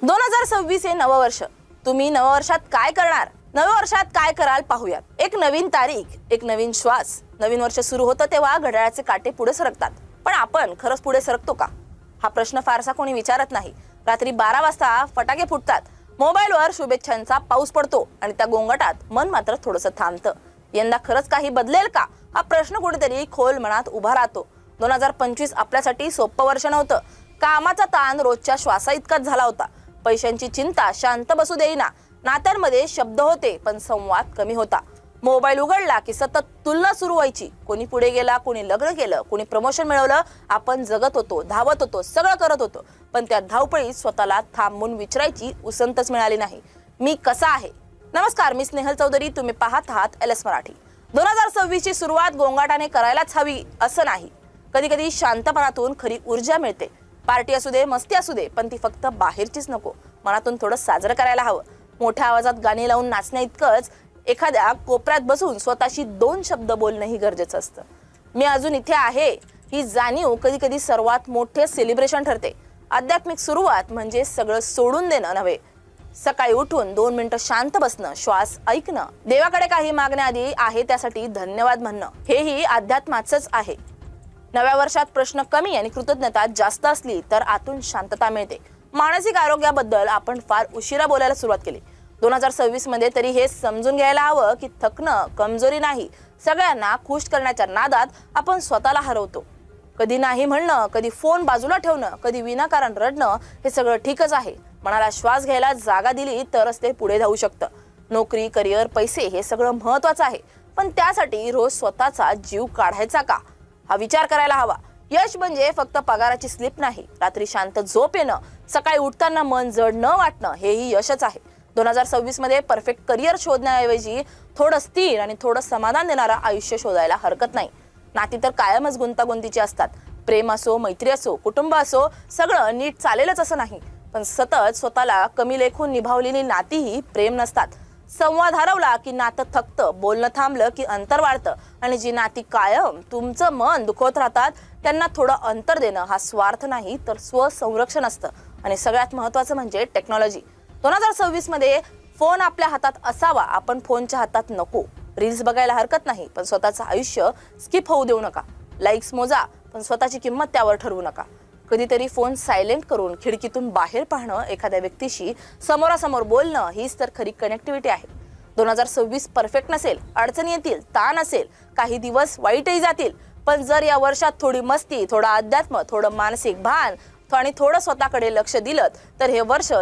2026 हे नववर्ष. तुम्ही नववर्षात काय करणार, नव्या वर्षात काय कराल पाहूयात. एक नवीन तारीख, एक नवीन श्वास. नवीन वर्ष सुरू होतं तेव्हा घड्याळाचे काटे पुढे सरकतात, पण आपण खरंच पुढे सरकतो का, हा प्रश्न फारसा कोणी विचारत नाही. रात्री 12 वाजता फटाके फुटतात, मोबाईलवर शुभेच्छांचा पाऊस पडतो आणि त्या गोंगाटात मन मात्र थोडंसं थांबतं. यंदा खरंच काही बदलेल का, हा प्रश्न कुठेतरी खोल मनात उभा राहतो. 2025 आपल्यासाठी सोपं वर्ष नव्हतं. कामाचा ताण रोजच्या श्वासा इतकाच झाला होता. पैशांची चिंता शांत बसू देईना. नात्यांमध्ये शब्द होते पण संवाद कमी होता. मोबाईल उघडला की सतत तुलना सुरू व्हायची. कोणी पुढे गेला, कोणी लग्न केलं, कोणी प्रमोशन मिळवलं. आपण जगत होतो, धावत होतो, सगळं करत होतो, पण त्या धावपळीत स्वतःला थांबून विचारायची उसंतच मिळाली नाही. मी कसा आहे. नमस्कार, मी स्नेहल चौधरी. तुम्ही पाहत आहात LS मराठी. 2026 ची सुरुवात गोंगाटाने करायलाच हवी असं नाही. कधी कधी शांतपणातून खरी ऊर्जा मिळते. पार्टी असू दे, मस्ती असू दे, पण ती फक्त बाहेरचीच नको, मनातून थोडं साजरं करायला हवं. मोठ्या आवाजात गाणी लावून नाचण्या इतकंच एखाद्या कोपऱ्यात बसून स्वतःशी 2 शब्द बोलणंही गरजेचं असतं. मी अजून इथे आहे ही जाणीव कधी कधी सर्वात मोठे सेलिब्रेशन ठरते. आध्यात्मिक सुरुवात म्हणजे सगळं सोडून देणं नव्हे. सकाळी उठून 2 मिनिटं शांत बसणं, श्वास ऐकणं, देवाकडे काही मागण्याआधी आहे त्यासाठी धन्यवाद म्हणणं, हेही अध्यात्माचंच आहे. नव्या वर्षात प्रश्न कमी आणि कृतज्ञता जास्त असली तर आतून शांतता मिळते. मानसिक आरोग्याबद्दल आपण फार उशिरा बोलायला सुरुवात केली. 2026 मध्ये तरी हे समजून घ्यायला हवं की थकणं कमजोरी नाही. सगळ्यांना खुश करण्याच्या नादात आपण स्वतःला हरवतो. कधी नाही म्हणणं, कधी फोन बाजूला ठेवणं, कधी विनाकारण रडणं, हे सगळं ठीकच आहे. मनाला श्वास घ्यायला जागा दिली तरच ते पुढे जाऊ शकतं. नोकरी, करिअर, पैसे हे सगळं महत्वाचं आहे, पण त्यासाठी रोज स्वतःचा जीव काढायचा का, हा विचार करायला हवा. यश म्हणजे फक्त पगाराची स्लिप नाही. रात्री शांत झोप येणं, सकाळी उठताना मन जड न वाटणं, हेही यशच आहे. 2026 मध्ये परफेक्ट करिअर शोधण्याऐवजी थोडं स्थिर आणि थोडं समाधान देणारं आयुष्य शोधायला हरकत नाही. नाती तर कायमच गुंतागुंतीची असतात. प्रेम असो, मैत्री असो, कुटुंब असो, सगळं नीट चालेलच असं नाही. पण सतत स्वतःला कमी लेखून निभावलेली नातीही प्रेम नसतात. संवाद हरवला की नातं थकतं, बोलणं थांबलं की अंतर वाढतं, आणि जी नाती कायम तुमचं मन दुखवत राहतात त्यांना थोडं अंतर देणं हा स्वार्थ नाही तर स्वसंरक्षण असतं. आणि सगळ्यात महत्त्वाचं म्हणजे टेक्नॉलॉजी. 2026 मध्ये फोन आपल्या हातात असावा, आपण फोनच्या हातात नको. रील्स बघायला हरकत नाही, पण स्वतःचं आयुष्य स्किप होऊ देऊ नका. लाईक्स मोजा, पण स्वतःची किंमत त्यावर ठरवू नका. कधीतरी फोन सायलेंट करून खिडकीतून बाहेर पाहणं, एखाद्या व्यक्तीशी समोरासमोर बोलणं, हीच तर खरी कनेक्टिव्हिटी आहे. 2026 परफेक्ट नसेल, अडचणी येतील, ताण असेल, काही दिवस वाईटही जातील, पण जर या वर्षात थोडी मस्ती, थोडं अध्यात्म, थोडं मानसिक भान आणि थोडं स्वतःकडे लक्ष दिलं तर हे वर्ष